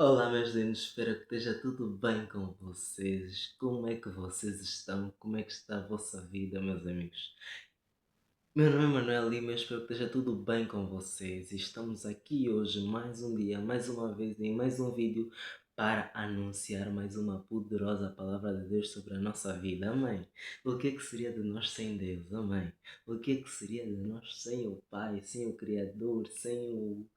Olá, meus lindos, espero que esteja tudo bem com vocês. Como é que vocês estão? Como é que está a vossa vida, meus amigos? Meu nome é Manuel Lima, espero que esteja tudo bem com vocês. E estamos aqui hoje, mais um dia, mais uma vez, em mais um vídeo para anunciar mais uma poderosa palavra de Deus sobre a nossa vida. Amém. O que é que seria de nós sem Deus? Amém. O que é que seria de nós sem o Pai, sem o Criador, sem o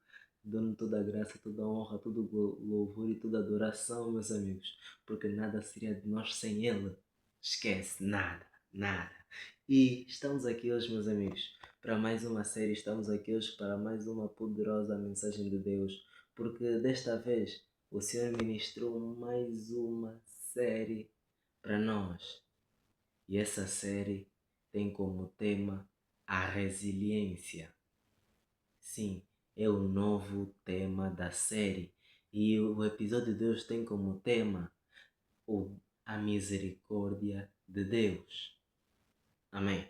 dono de toda a graça, toda a honra, todo o louvor e toda a adoração, meus amigos? Porque nada seria de nós sem Ele. Esquece, nada, nada. E estamos aqui hoje, meus amigos, para mais uma série. Estamos aqui hoje para mais uma poderosa mensagem de Deus, porque desta vez o Senhor ministrou mais uma série para nós. E essa série tem como tema a resiliência. Sim, é o novo tema da série. E o episódio de hoje tem como tema a misericórdia de Deus. Amém.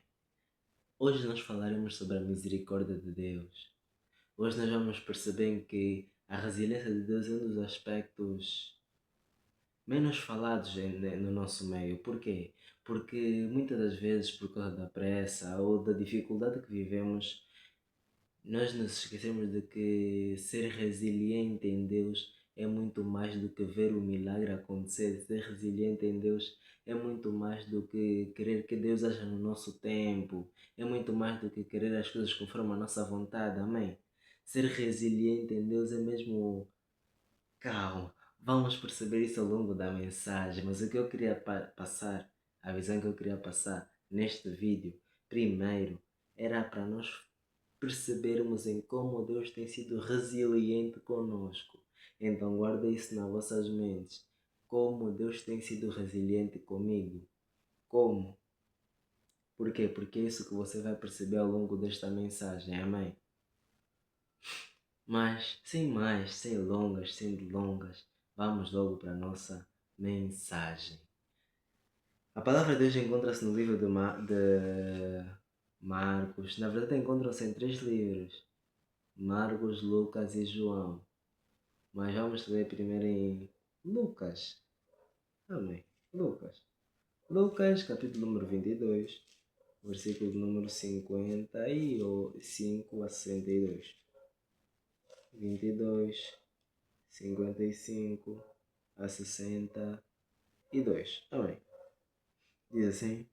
Hoje nós falaremos sobre a misericórdia de Deus. Hoje nós vamos perceber que a resiliência de Deus é um dos aspectos menos falados no nosso meio. Por quê? Porque muitas das vezes, por causa da pressa ou da dificuldade que vivemos, nós nos esquecemos de que ser resiliente em Deus é muito mais do que ver o milagre acontecer. Ser resiliente em Deus é muito mais do que querer que Deus haja no nosso tempo. É muito mais do que querer as coisas conforme a nossa vontade. Amém? Ser resiliente em Deus é mesmo calma. Vamos perceber isso ao longo da mensagem. Mas o que eu queria passar, a visão que eu queria passar neste vídeo, primeiro, era para nós percebermos em como Deus tem sido resiliente conosco. Então guarda isso nas vossas mentes. Como Deus tem sido resiliente comigo. Como? Por quê? Porque é isso que você vai perceber ao longo desta mensagem. Amém? Mas, sem mais, sem delongas, vamos logo para a nossa mensagem. A palavra de Deus encontra-se no livro de Marcos. Na verdade, encontram-se em 3 livros: Marcos, Lucas e João. Mas vamos ler primeiro em Lucas. Amém. Lucas. Lucas, capítulo número 22, versículo número 55 a 62. 22, 55 a 62. Amém. Diz assim: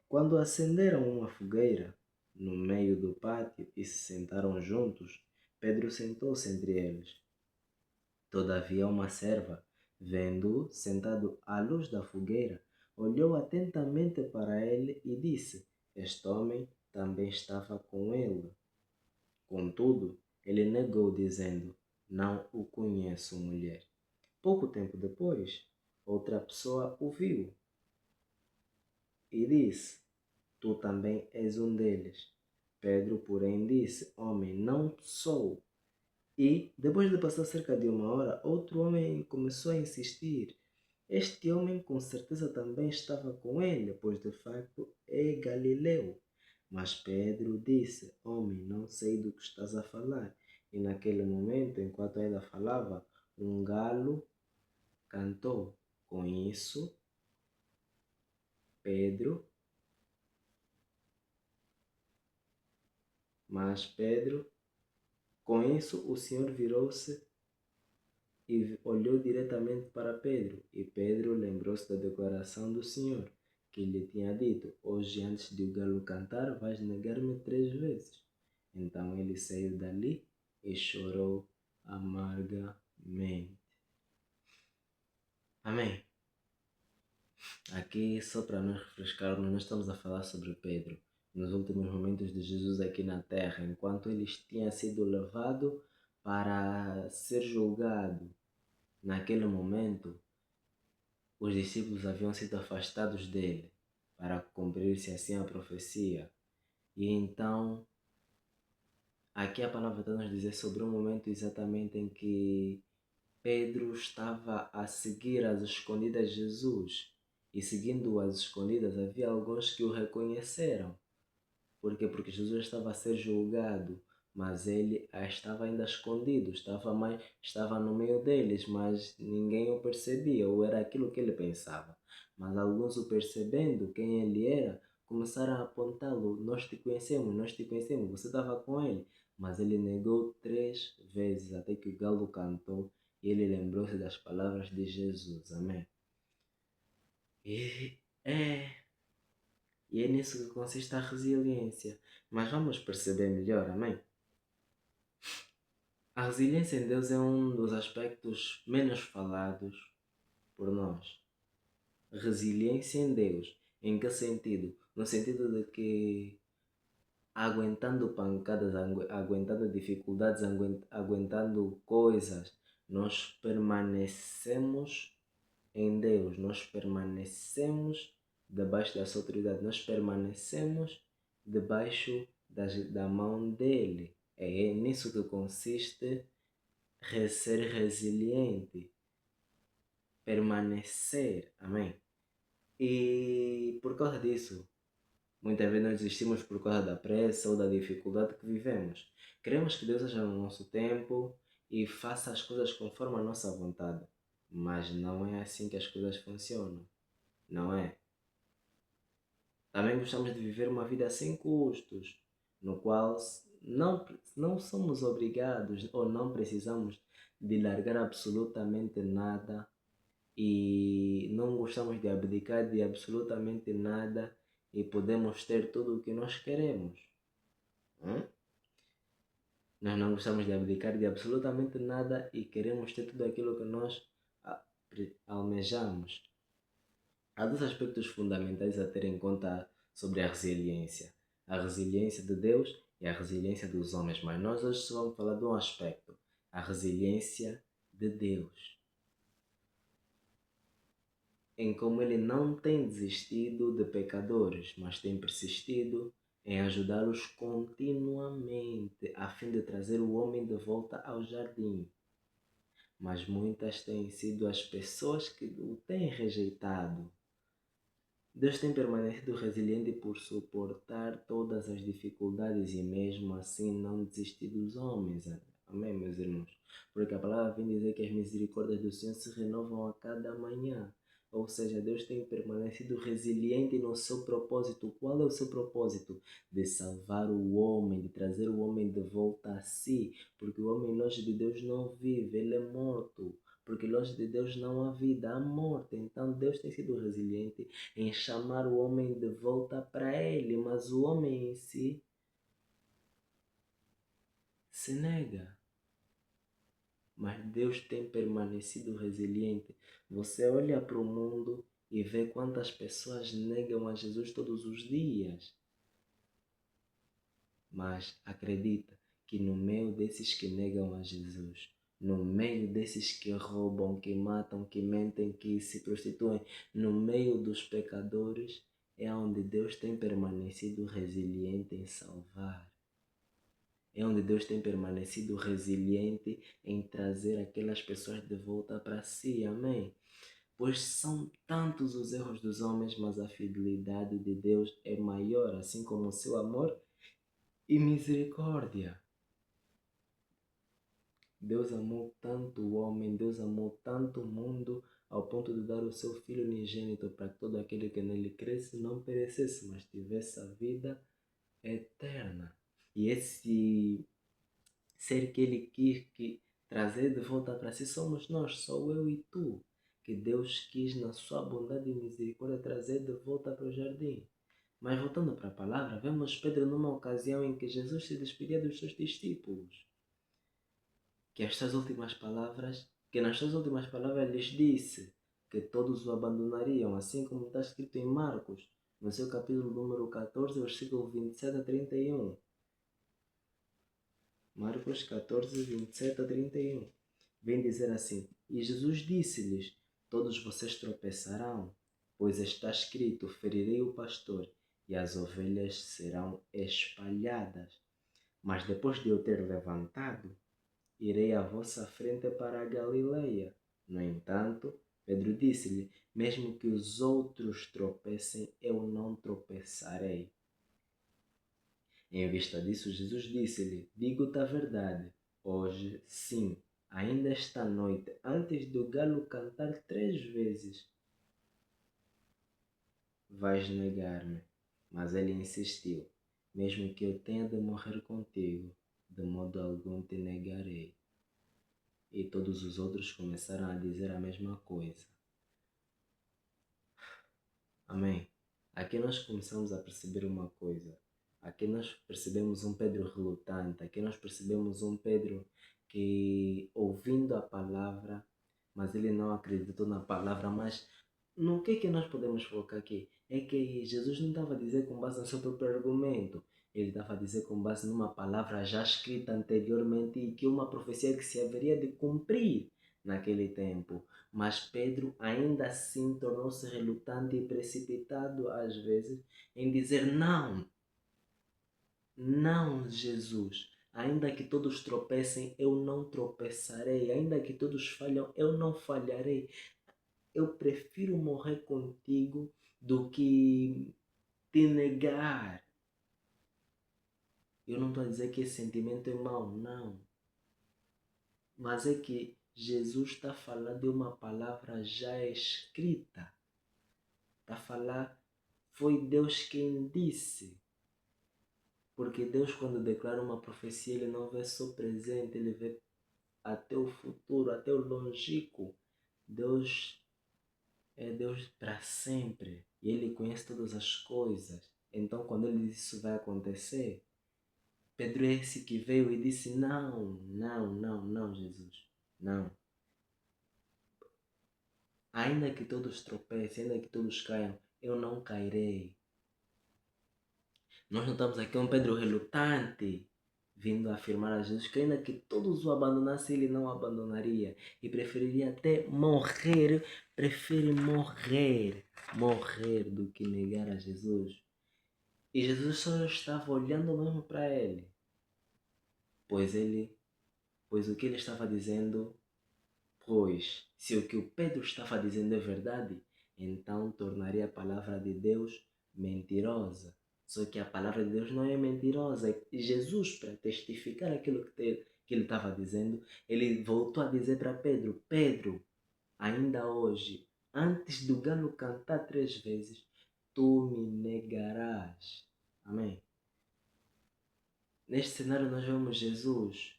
Quando acenderam uma fogueira no meio do pátio e se sentaram juntos, Pedro sentou-se entre eles. Todavia, uma serva, vendo-o sentado à luz da fogueira, olhou atentamente para ele e disse: Este homem também estava com ele. Contudo, ele negou, dizendo: Não o conheço, mulher. Pouco tempo depois, outra pessoa o viu e disse: Tu também és um deles. Pedro, porém, disse: Homem, não sou. E, depois de passar cerca de uma hora, outro homem começou a insistir. Este homem com certeza também estava com ele, pois de facto é Galileu. Mas Pedro disse: Homem, não sei do que estás a falar. E naquele momento, enquanto ainda falava, um galo cantou. Com isso, Pedro, Pedro, com isso o Senhor virou-se e olhou diretamente para Pedro. E Pedro lembrou-se da declaração do Senhor, que lhe tinha dito: Hoje, antes de o galo cantar, vais negar-me 3 vezes. Então ele saiu dali e chorou amargamente. Amém. Aqui, só para nos refrescarmos, nós estamos a falar sobre Pedro, nos últimos momentos de Jesus aqui na terra, enquanto ele tinha sido levado para ser julgado. Naquele momento, os discípulos haviam sido afastados dele para cumprir-se assim a profecia. E então, aqui a palavra está nos dizer sobre um momento exatamente em que Pedro estava a seguir às escondidas Jesus. E seguindo às escondidas, havia alguns que o reconheceram. Por quê? Porque Jesus estava a ser julgado. mas ele estava ainda escondido, estava no meio deles, mas ninguém o percebia, ou era aquilo que ele pensava. Mas alguns o percebendo quem ele era, começaram a apontá-lo: nós te conhecemos, você estava com ele. Mas ele negou 3 vezes, até que o galo cantou e ele lembrou-se das palavras de Jesus. Amém. E é, e é nisso que consiste a resiliência. Mas vamos perceber melhor, amém? A resiliência em Deus é um dos aspectos menos falados por nós. Resiliência em Deus, em que sentido? No sentido de que aguentando pancadas, aguentando dificuldades, aguentando coisas, nós permanecemos em Deus, nós permanecemos debaixo da sua autoridade, nós permanecemos debaixo da mão dele. É nisso que consiste ser resiliente, permanecer, amém? E por causa disso, muitas vezes nós desistimos por causa da pressa ou da dificuldade que vivemos. Queremos que Deus haja no nosso tempo e faça as coisas conforme a nossa vontade. Mas não é assim que as coisas funcionam, não é? Também gostamos de viver uma vida sem custos, no qual não somos obrigados ou não precisamos de largar absolutamente nada e não gostamos de abdicar de absolutamente nada e podemos ter tudo o que nós queremos. Hum? Nós não gostamos de abdicar de absolutamente nada e queremos ter tudo aquilo que nós almejamos. Há 2 aspectos fundamentais a ter em conta sobre a resiliência. A resiliência de Deus e a resiliência dos homens. Mas nós hoje só vamos falar de um aspecto. A resiliência de Deus. Em como ele não tem desistido de pecadores, mas tem persistido em ajudá-los continuamente, a fim de trazer o homem de volta ao jardim. Mas muitas têm sido as pessoas que o têm rejeitado. Deus tem permanecido resiliente por suportar todas as dificuldades e mesmo assim não desistir dos homens. Amém, meus irmãos? Porque a palavra vem dizer que as misericórdias do Senhor se renovam a cada manhã. Ou seja, Deus tem permanecido resiliente no seu propósito. Qual é o seu propósito? De salvar o homem, de trazer o homem de volta a si. Porque o homem longe de Deus não vive, ele é morto. Porque longe de Deus não há vida, há morte. Então Deus tem sido resiliente em chamar o homem de volta para ele, mas o homem em si se nega. Mas Deus tem permanecido resiliente. Você olha para o mundo e vê quantas pessoas negam a Jesus todos os dias. Mas acredita que no meio desses que negam a Jesus, no meio desses que roubam, que matam, que mentem, que se prostituem, no meio dos pecadores, é onde Deus tem permanecido resiliente em salvar. É onde Deus tem permanecido resiliente em trazer aquelas pessoas de volta para si. Amém? Pois são tantos os erros dos homens, mas a fidelidade de Deus é maior, assim como o seu amor e misericórdia. Deus amou tanto o homem, Deus amou tanto o mundo, ao ponto de dar o seu Filho unigênito para que todo aquele que nele cresce não perecesse, mas tivesse a vida eterna. E esse ser que ele quis trazer de volta para si somos nós, sou eu e tu, que Deus quis na sua bondade e misericórdia trazer de volta para o jardim. Mas voltando para a palavra, vemos Pedro numa ocasião em que Jesus se despedia dos seus discípulos, que nas suas últimas palavras lhes disse que todos o abandonariam, assim como está escrito em Marcos, no seu capítulo número 14, versículo 27 a 31. Marcos 14, 27 a 31. Vem dizer assim: E Jesus disse-lhes: Todos vocês tropeçarão, pois está escrito: Ferirei o pastor, e as ovelhas serão espalhadas. Mas depois de eu ter levantado, irei à vossa frente para a Galileia. No entanto, Pedro disse-lhe: Mesmo que os outros tropecem, eu não tropeçarei. Em vista disso, Jesus disse-lhe: Digo-te a verdade, hoje sim, ainda esta noite, antes do galo cantar 3 vezes, vais negar-me. Mas ele insistiu: Mesmo que eu tenha de morrer contigo, de modo algum te negarei. E todos os outros começaram a dizer a mesma coisa. Amém. Aqui nós começamos a perceber uma coisa. Aqui nós percebemos um Pedro relutante. Aqui nós percebemos um Pedro que, ouvindo a palavra, mas ele não acreditou na palavra. Mas no que nós podemos focar aqui? É que Jesus não estava a dizer com base no seu próprio argumento. Ele estava a dizer com base numa palavra já escrita anteriormente e que uma profecia que se haveria de cumprir naquele tempo. Mas Pedro ainda assim tornou-se relutante e precipitado às vezes em dizer não, não, Jesus. Ainda que todos tropecem, eu não tropeçarei. Ainda que todos falham, eu não falharei. Eu prefiro morrer contigo do que te negar. Eu não estou a dizer que esse sentimento é mau, não. Mas é que Jesus está falando de uma palavra já escrita. Está a falar, foi Deus quem disse. Porque Deus, quando declara uma profecia, Ele não vê só o presente, Ele vê até o futuro, até o longínquo. Deus é Deus para sempre. E Ele conhece todas as coisas. Então, quando Ele diz isso vai acontecer, Pedro é esse que veio e disse, não, não, não, não, Jesus, não. Ainda que todos tropecem, ainda que todos caiam, eu não cairei. Nós notamos aqui um Pedro relutante, vindo afirmar a Jesus que ainda que todos o abandonassem, ele não o abandonaria. E preferiria até morrer, prefere morrer do que negar a Jesus. E Jesus só estava olhando mesmo para ele, pois pois o que ele estava dizendo, pois se o que o Pedro estava dizendo é verdade, então tornaria a palavra de Deus mentirosa. Só que a palavra de Deus não é mentirosa. E Jesus, para testificar aquilo que ele estava dizendo, ele voltou a dizer para Pedro, Pedro, ainda hoje, antes do galo cantar 3 vezes, tu me negarás. Amém? Neste cenário nós vemos Jesus,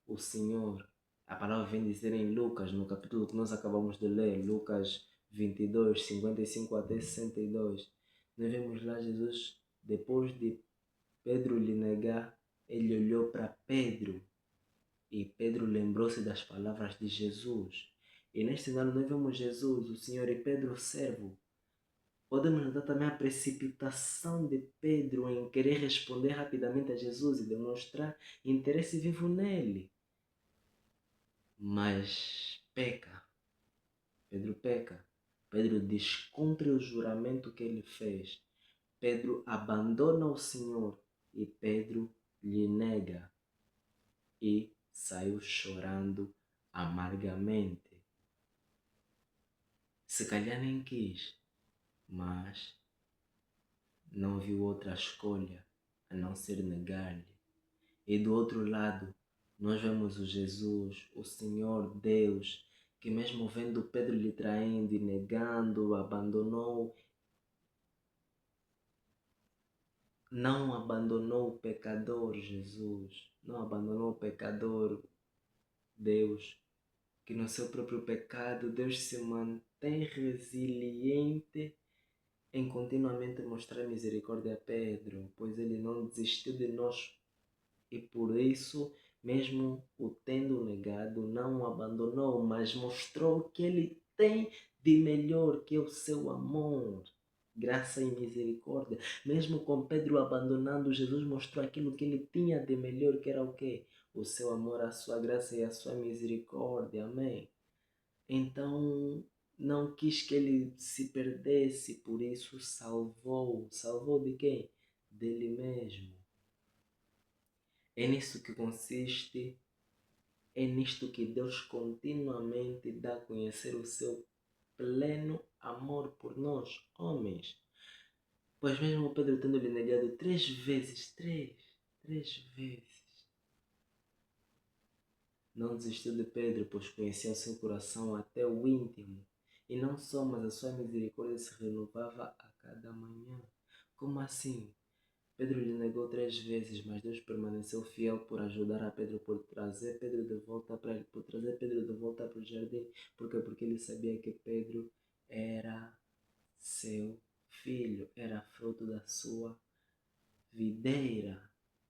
o Senhor. A palavra vem dizer em Lucas, no capítulo que nós acabamos de ler, Lucas 22, 55 até 62. Nós vemos lá Jesus, depois de Pedro lhe negar, ele olhou para Pedro e Pedro lembrou-se das palavras de Jesus. E neste cenário nós vemos Jesus, o Senhor, e Pedro, o servo. Podemos notar também a precipitação de Pedro em querer responder rapidamente a Jesus e demonstrar interesse vivo nele. Mas peca. Pedro peca. Pedro descumpre o juramento que ele fez. Pedro abandona o Senhor e Pedro lhe nega e saiu chorando amargamente. Se calhar nem quis, mas não viu outra escolha a não ser negar-lhe. E do outro lado, nós vemos o Jesus, o Senhor Deus, que mesmo vendo Pedro lhe traindo e negando, abandonou, não abandonou o pecador, Jesus, não abandonou o pecador, Deus, que no seu próprio pecado Deus se mantém resiliente em continuamente mostrar misericórdia a Pedro, pois ele não desistiu de nós e por isso, mesmo o tendo negado, não o abandonou, mas mostrou o que ele tem de melhor, que é o seu amor, graça e misericórdia. Mesmo com Pedro abandonando, Jesus mostrou aquilo que ele tinha de melhor, que era o quê? O seu amor, a sua graça e a sua misericórdia. Amém? Então, não quis que ele se perdesse, por isso salvou. Salvou de quem? Dele mesmo. É nisso que consiste, é nisto que Deus continuamente dá a conhecer o seu pleno amor por nós, homens. Pois mesmo Pedro tendo-lhe negado 3 vezes, três vezes, não desistiu de Pedro, pois conhecia o seu coração até o íntimo. E não só, mas a sua misericórdia se renovava a cada manhã. Como assim? Pedro lhe negou 3 vezes, mas Deus permaneceu fiel por ajudar a Pedro, por trazer Pedro de volta para ele, por trazer Pedro de volta para o jardim. Por quê? Porque ele sabia que Pedro era seu filho, era fruto da sua videira,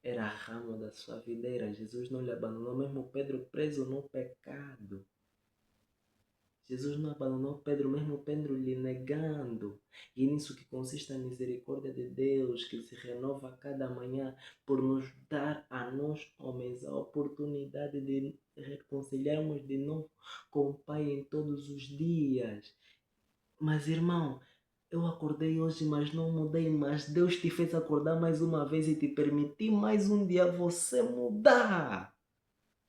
era ramo da sua videira. Jesus não lhe abandonou, mesmo Pedro preso no pecado. Jesus não abandonou Pedro, mesmo Pedro lhe negando. E nisso que consiste a misericórdia de Deus, que se renova a cada manhã, por nos dar a nós, homens, a oportunidade de reconciliarmos de novo com o Pai em todos os dias. Mas, irmão, eu acordei hoje, mas não mudei, mas Deus te fez acordar mais uma vez e te permitir mais um dia você mudar.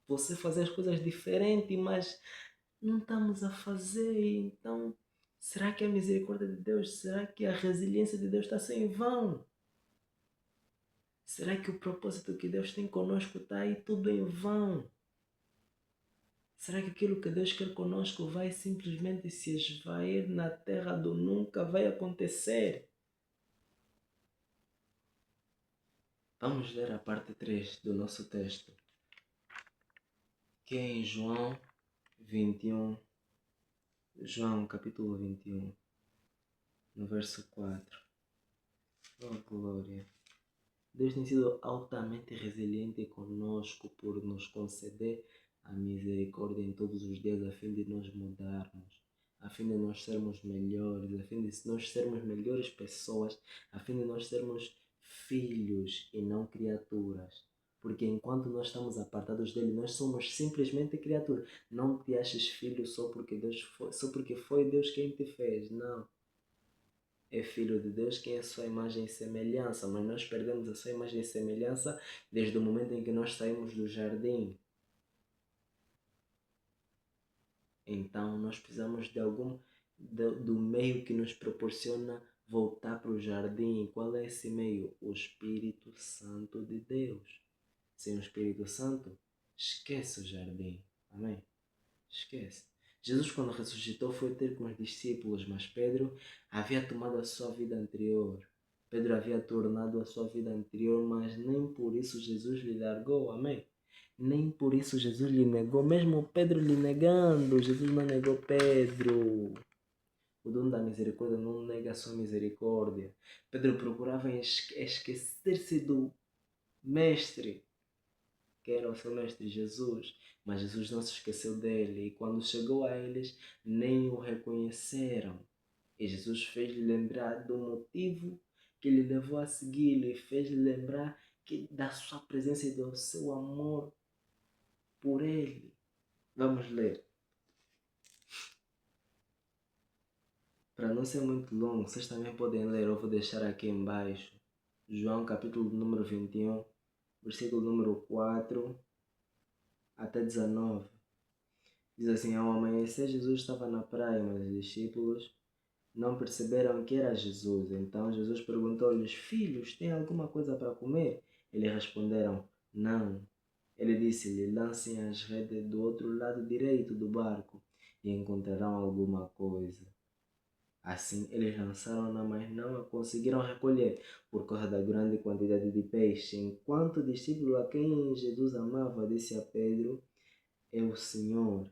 Você fazer as coisas diferentes, mas não estamos a fazer. Então, será que a misericórdia de Deus, será que a resiliência de Deus está sem vão? Será que o propósito que Deus tem conosco está aí tudo em vão? Será que aquilo que Deus quer conosco vai simplesmente se esvair na terra do nunca? Vai acontecer? Vamos ler a parte 3 do nosso texto, que é em João 21, João capítulo 21, no verso 4. Oh, glória! Deus tem sido altamente resiliente conosco por nos conceder a misericórdia em todos os dias, a fim de nós mudarmos, a fim de nós sermos melhores, a fim de nós sermos melhores pessoas, a fim de nós sermos filhos e não criaturas. Porque enquanto nós estamos apartados dele, nós somos simplesmente criaturas. Não te aches filho só porque foi Deus quem te fez. Não. É filho de Deus quem é a sua imagem e semelhança, mas nós perdemos a sua imagem e semelhança desde o momento em que nós saímos do jardim. Então nós precisamos do meio que nos proporciona voltar para o jardim. Qual é esse meio? O Espírito Santo de Deus. Sem o Espírito Santo, esquece o jardim. Amém? Esquece. Jesus, quando ressuscitou, foi ter com os discípulos, mas Pedro havia tomado a sua vida anterior. Pedro havia tornado a sua vida anterior, mas nem por isso Jesus lhe largou. Amém? Nem por isso Jesus lhe negou, mesmo Pedro lhe negando, Jesus não negou Pedro. O dono da misericórdia não nega a sua misericórdia. Pedro procurava esquecer-se do Mestre, que era o seu mestre Jesus, mas Jesus não se esqueceu dele, e quando chegou a eles, nem o reconheceram. E Jesus fez-lhe lembrar do motivo que lhe levou a segui-lo, e fez-lhe lembrar da sua presença e do seu amor por ele. Vamos ler. Para não ser muito longo, vocês também podem ler, eu vou deixar aqui embaixo. João capítulo número 21, versículo número 4 até 19. Diz assim: ao amanhecer, Jesus estava na praia, mas os discípulos não perceberam que era Jesus. Então Jesus perguntou-lhes: filhos, têm alguma coisa para comer? Eles responderam: não. Ele disse-lhe: lancem as redes do outro lado direito do barco e encontrarão alguma coisa. Assim eles lançaram-na, mas não a conseguiram recolher por causa da grande quantidade de peixe. Enquanto o discípulo a quem Jesus amava disse a Pedro: é o Senhor.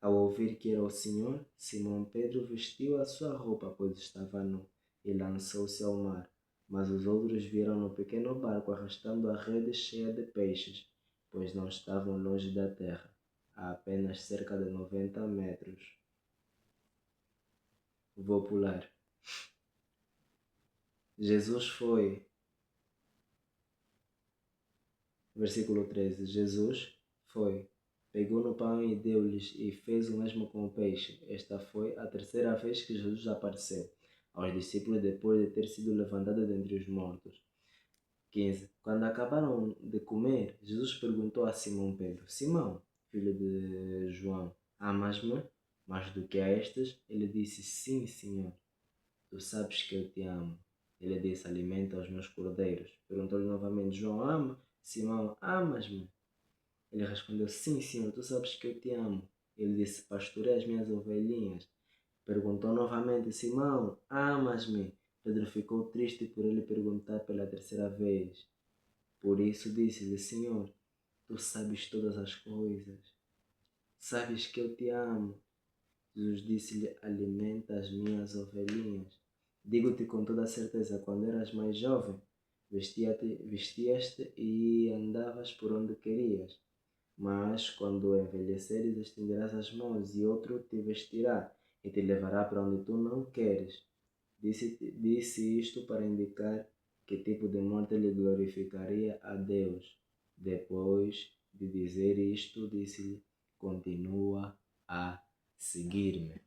Ao ouvir que era o Senhor, Simão Pedro vestiu a sua roupa, pois estava nu, e lançou-se ao mar. Mas os outros vieram no pequeno barco arrastando a rede cheia de peixes, pois não estavam longe da terra, a apenas cerca de 90 metros. Vou pular. Jesus foi. Versículo 13. Jesus foi, pegou no pão e deu-lhes, e fez o mesmo com o peixe. Esta foi a terceira vez que Jesus apareceu aos discípulos depois de ter sido levantado dentre os mortos. 15. Quando acabaram de comer, Jesus perguntou a Simão Pedro: Simão, filho de João, amas-me mais do que a estes? Ele disse: Sim, Senhor. tu sabes que eu te amo. Ele disse, alimenta os meus cordeiros. Perguntou-lhe novamente, João, ama? Simão, amas-me? Ele respondeu, sim, Senhor, tu sabes que eu te amo. Ele disse, pastorei as minhas ovelhinhas. Perguntou novamente, Simão, amas-me? Pedro ficou triste por ele perguntar pela terceira vez. Por isso disse-lhe, Senhor, tu sabes todas as coisas. Sabes que eu te amo. Jesus disse-lhe, alimenta as minhas ovelhinhas. Digo-te com toda certeza, quando eras mais jovem, vestias-te e andavas por onde querias. Mas quando envelheceres, estenderás as mãos e outro te vestirá e te levará para onde tu não queres. Disse isto para indicar que tipo de morte ele glorificaria a Deus. Depois de dizer isto, disse-lhe, continua a seguir-me.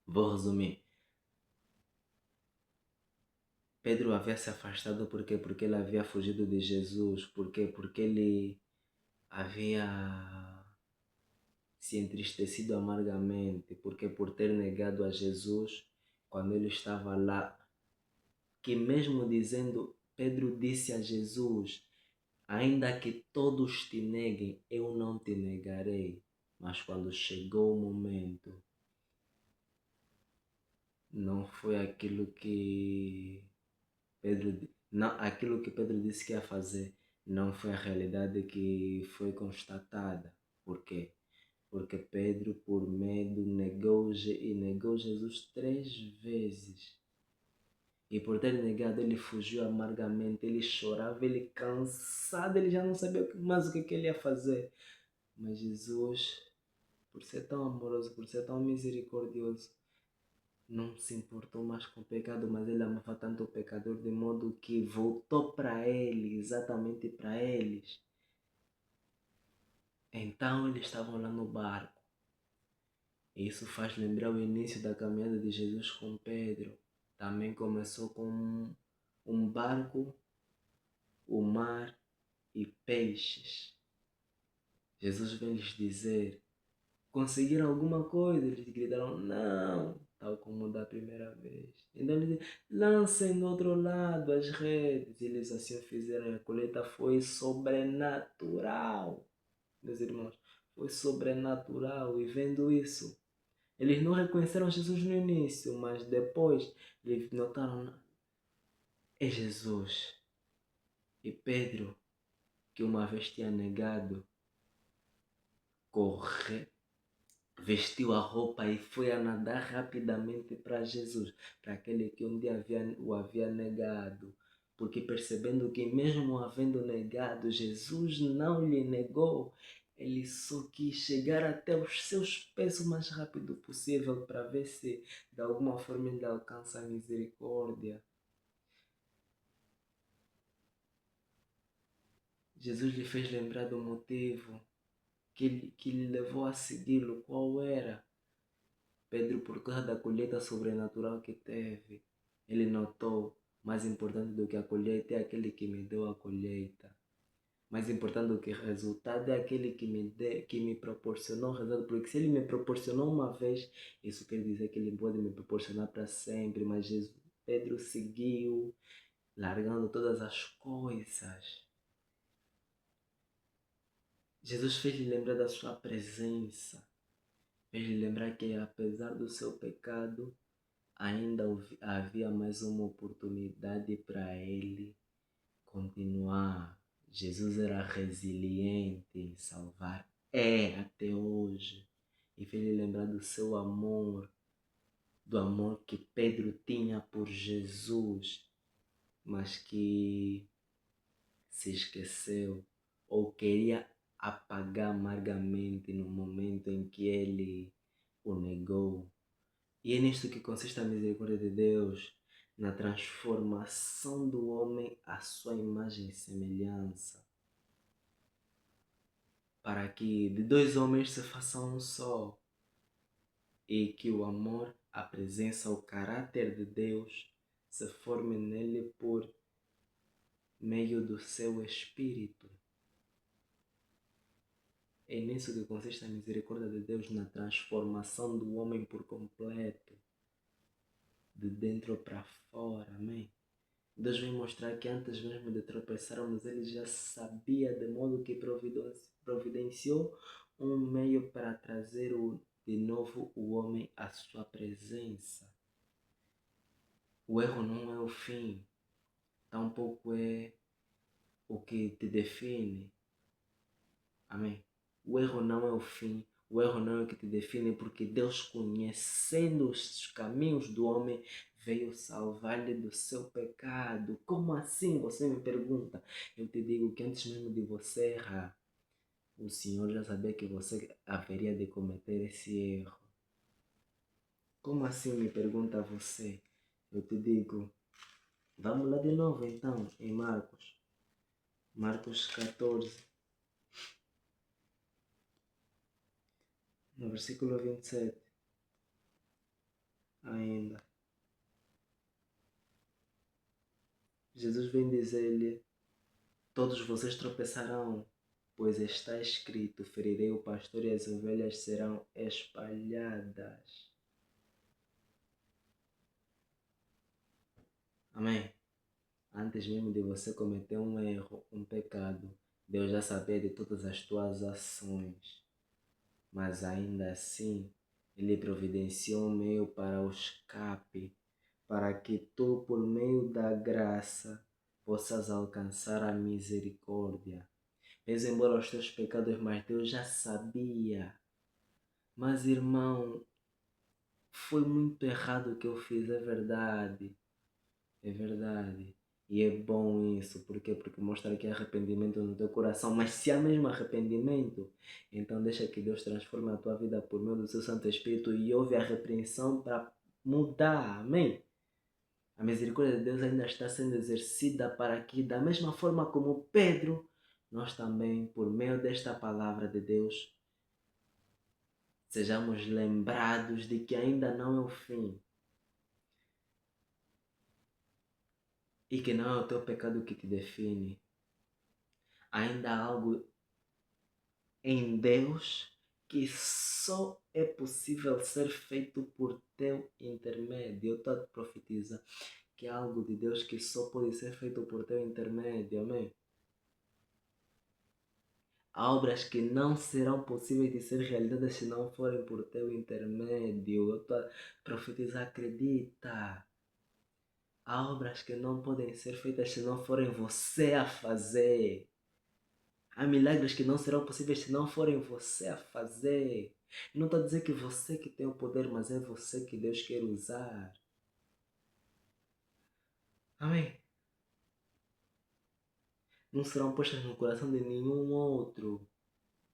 Vou resumir. Pedro havia se afastado por quê? Porque ele havia fugido de Jesus. Por quê? Porque ele havia se entristecido amargamente. Porque por ter negado a Jesus quando ele estava lá. Que mesmo dizendo, Pedro disse a Jesus, ainda que todos te neguem, eu não te negarei. Mas quando chegou o momento, não foi aquilo que Pedro disse que ia fazer, não foi a realidade que foi constatada. Por quê? Porque Pedro, por medo, negou Jesus 3 vezes. E por ter negado, ele fugiu amargamente, ele chorava, ele cansado, ele já não sabia mais o que ele ia fazer. Mas Jesus, por ser tão amoroso, por ser tão misericordioso, não se importou mais com o pecado, mas ele amava tanto o pecador de modo que voltou para ele, exatamente para eles. Então eles estavam lá no barco. E isso faz lembrar o início da caminhada de Jesus com Pedro. Também começou com um barco, o mar e peixes. Jesus vem lhes dizer, conseguiram alguma coisa? Eles gritaram, não, tal como da primeira vez. Então ele diz, lancem do outro lado as redes. Eles assim o fizeram, a colheita foi sobrenatural. Meus irmãos, foi sobrenatural. E vendo isso, eles não reconheceram Jesus no início, mas depois eles notaram, é Jesus. E Pedro, que uma vez tinha negado, corre, vestiu a roupa e foi a nadar rapidamente para Jesus, para aquele que um dia o havia negado. Porque percebendo que mesmo havendo negado, Jesus não lhe negou. Ele só quis chegar até os seus pés o mais rápido possível para ver se de alguma forma ele alcança a misericórdia. Jesus lhe fez lembrar do motivo que lhe levou a segui-lo. Qual era? Pedro, por causa da colheita sobrenatural que teve, ele notou, mais importante do que a colheita é aquele que me deu a colheita. Mais importante do que o resultado é aquele que me proporcionou o resultado. Porque se ele me proporcionou uma vez, isso quer dizer que ele pode me proporcionar para sempre. Mas Pedro seguiu, largando todas as coisas. Jesus fez-lhe lembrar da sua presença. Fez-lhe lembrar que apesar do seu pecado, ainda havia mais uma oportunidade para ele continuar. Jesus era resiliente em salvar. É até hoje. E fez-lhe lembrar do seu amor, do amor que Pedro tinha por Jesus, mas que se esqueceu ou queria apagar amargamente no momento em que ele o negou. E é nisto que consiste a misericórdia de Deus, na transformação do homem à sua imagem e semelhança, para que de dois homens se faça um só, e que o amor, a presença, o caráter de Deus se forme nele por meio do seu Espírito. É nisso que consiste a misericórdia de Deus, na transformação do homem por completo. de dentro para fora, amém? Deus vem mostrar que antes mesmo de tropeçarmos, Ele já sabia, de modo que providenciou um meio para trazer de novo o homem à sua presença. O erro não é o fim, tampouco é o que te define. Amém? O erro não é o fim, o erro não é o que te define, porque Deus, conhecendo os caminhos do homem, veio salvar-lhe do seu pecado. Como assim? Você me pergunta. Eu te digo que antes mesmo de você errar, o Senhor já sabia que você haveria de cometer esse erro. Como assim? Me pergunta você. Eu te digo. Vamos lá de novo então, em Marcos. Marcos 14, no versículo 27. Ainda. Jesus vem dizer-lhe: todos vocês tropeçarão, pois está escrito: ferirei o pastor e as ovelhas serão espalhadas. Amém? Antes mesmo de você cometer um erro, um pecado, Deus já sabia de todas as tuas ações. Mas ainda assim, Ele providenciou um meio para o escape, para que tu, por meio da graça, possas alcançar a misericórdia. Vês embora os teus pecados, mas Deus já sabia. Mas, irmão, foi muito errado o que eu fiz, é verdade. É verdade. E é bom isso. Por quê? Porque mostra que há arrependimento no teu coração. Mas se há mesmo arrependimento, então deixa que Deus transforme a tua vida por meio do seu Santo Espírito e houve a repreensão para mudar. Amém? A misericórdia de Deus ainda está sendo exercida para que, da mesma forma como Pedro, nós também, por meio desta palavra de Deus, sejamos lembrados de que ainda não é o fim e que não é o teu pecado que te define. Ainda há algo em Deus que só é possível ser feito por teu intermédio. Eu estou a te profetizar que há algo de Deus que só pode ser feito por teu intermédio. Amém? Há obras que não serão possíveis de ser realizadas se não forem por teu intermédio. Eu estou a profetizar, acredita. Há obras que não podem ser feitas se não forem você a fazer. Há milagres que não serão possíveis se não forem você a fazer. Não estou a dizer que você que tem o poder, mas é você que Deus quer usar. Amém? Não serão postas no coração de nenhum outro,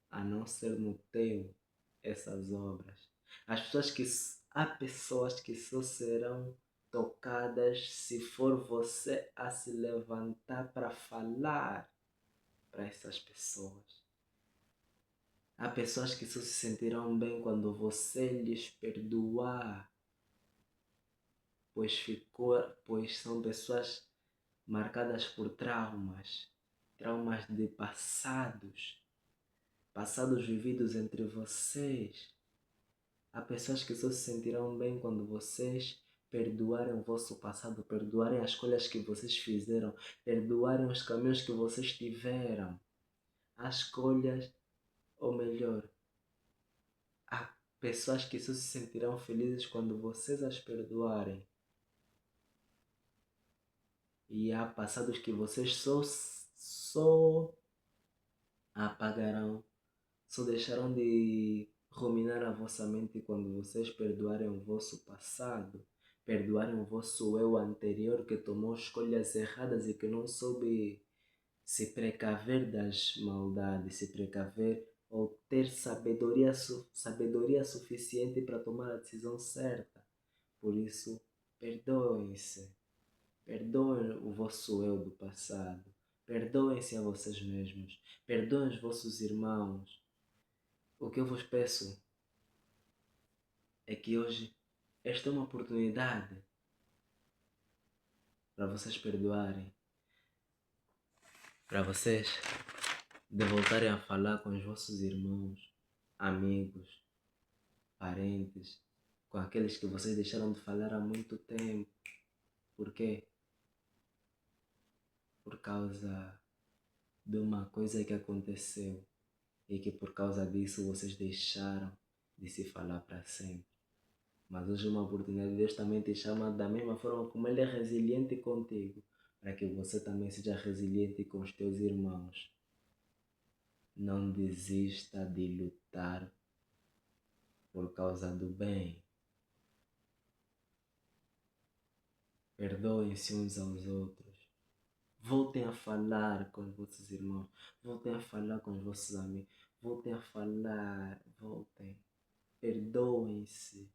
a não ser no teu, essas obras. Há pessoas que só serão tocadas se for você a se levantar para falar para essas pessoas. Há pessoas que só se sentirão bem quando você lhes perdoar, pois são pessoas marcadas por traumas de passados vividos entre vocês. Há pessoas que só se sentirão bem quando vocês perdoarem o vosso passado, perdoarem as escolhas que vocês fizeram, perdoarem os caminhos que vocês tiveram. Há escolhas, ou melhor, há pessoas que só se sentirão felizes quando vocês as perdoarem. E há passados que vocês só apagarão, só deixarão de ruminar a vossa mente quando vocês perdoarem o vosso passado, perdoarem o vosso eu anterior que tomou escolhas erradas e que não soube se precaver das maldades, se precaver ou ter sabedoria suficiente para tomar a decisão certa. Por isso, perdoem-se. Perdoem o vosso eu do passado. Perdoem-se a vocês mesmos. Perdoem os vossos irmãos. O que eu vos peço é que hoje esta é uma oportunidade para vocês perdoarem, para vocês de voltarem a falar com os vossos irmãos, amigos, parentes, com aqueles que vocês deixaram de falar há muito tempo. Por quê? Por causa de uma coisa que aconteceu e que por causa disso vocês deixaram de se falar para sempre. Mas hoje é uma oportunidade, Deus também te chama da mesma forma como Ele é resiliente contigo, para que você também seja resiliente com os teus irmãos. Não desista de lutar por causa do bem. Perdoem-se uns aos outros. Voltem a falar com os vossos irmãos. Voltem a falar com os vossos amigos. Voltem a falar. Voltem. Perdoem-se.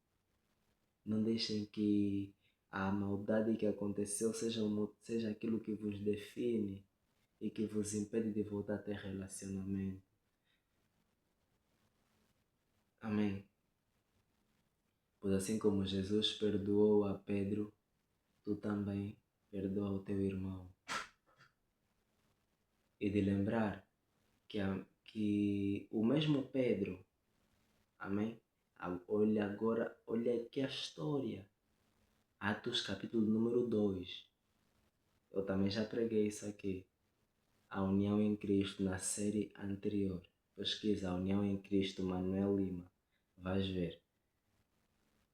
Não deixem que a maldade que aconteceu seja aquilo que vos define e que vos impede de voltar a ter relacionamento. Amém. Pois assim como Jesus perdoou a Pedro, tu também perdoa o teu irmão. E de lembrar que o mesmo Pedro, amém? Olha agora, olha aqui a história. Atos capítulo número 2. Eu também já preguei isso aqui. A união em Cristo na série anterior. Pesquisa a união em Cristo, Manuel Lima. Vais ver.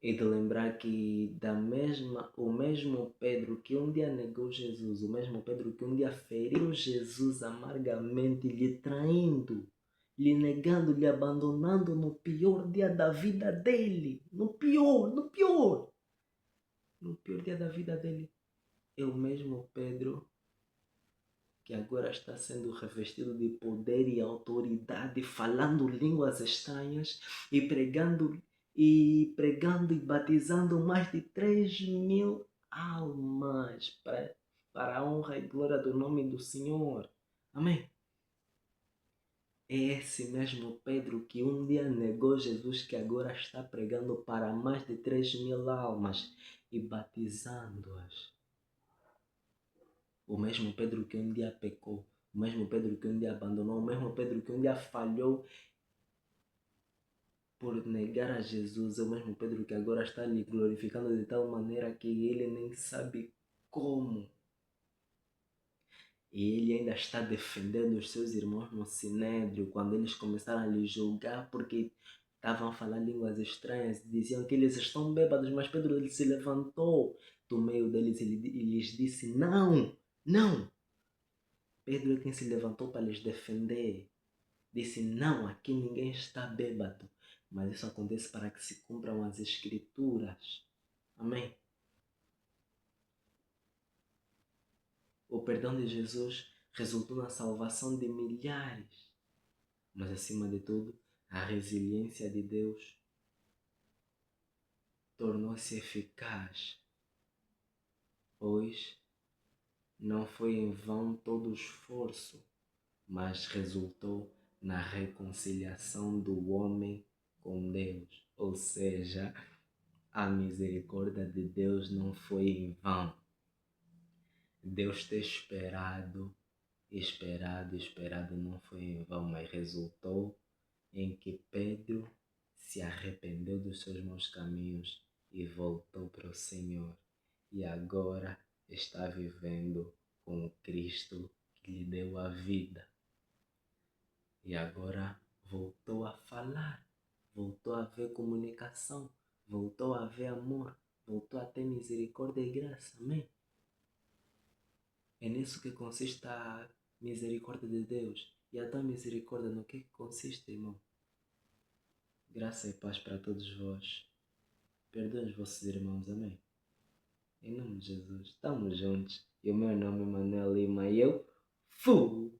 E de lembrar que o mesmo Pedro que um dia negou Jesus, o mesmo Pedro que um dia feriu Jesus amargamente, lhe traindo, lhe negando, lhe abandonando no pior dia da vida dele. No pior dia da vida dele. É o mesmo Pedro que agora está sendo revestido de poder e autoridade, falando línguas estranhas e pregando e batizando mais de 3.000 almas para a honra e glória do nome do Senhor. Amém. É esse mesmo Pedro que um dia negou Jesus, que agora está pregando para mais de 3.000 almas e batizando-as. O mesmo Pedro que um dia pecou, o mesmo Pedro que um dia abandonou, o mesmo Pedro que um dia falhou por negar a Jesus, é o mesmo Pedro que agora está lhe glorificando de tal maneira que ele nem sabe como. E ele ainda está defendendo os seus irmãos no Sinédrio, quando eles começaram a lhe julgar porque estavam a falar línguas estranhas, diziam que eles estão bêbados, mas Pedro ele se levantou do meio deles e lhes disse: não, não. Pedro é quem se levantou para lhes defender. Disse: não, aqui ninguém está bêbado. Mas isso acontece para que se cumpram as Escrituras. Amém? O perdão de Jesus resultou na salvação de milhares. Mas, acima de tudo, a resiliência de Deus tornou-se eficaz, pois não foi em vão todo o esforço, mas resultou na reconciliação do homem com Deus. Ou seja, a misericórdia de Deus não foi em vão. Deus ter esperado não foi em vão, mas resultou em que Pedro se arrependeu dos seus maus caminhos e voltou para o Senhor. E agora está vivendo com o Cristo que lhe deu a vida. E agora voltou a falar, voltou a haver comunicação, voltou a haver amor, voltou a ter misericórdia e graça. Amém? É nisso que consiste a misericórdia de Deus. E a tua misericórdia no que consiste, irmão? Graça e paz para todos vós. Perdoem os vossos irmãos, amém? Em nome de Jesus, estamos juntos. E o meu nome é Manuel Lima e eu fui!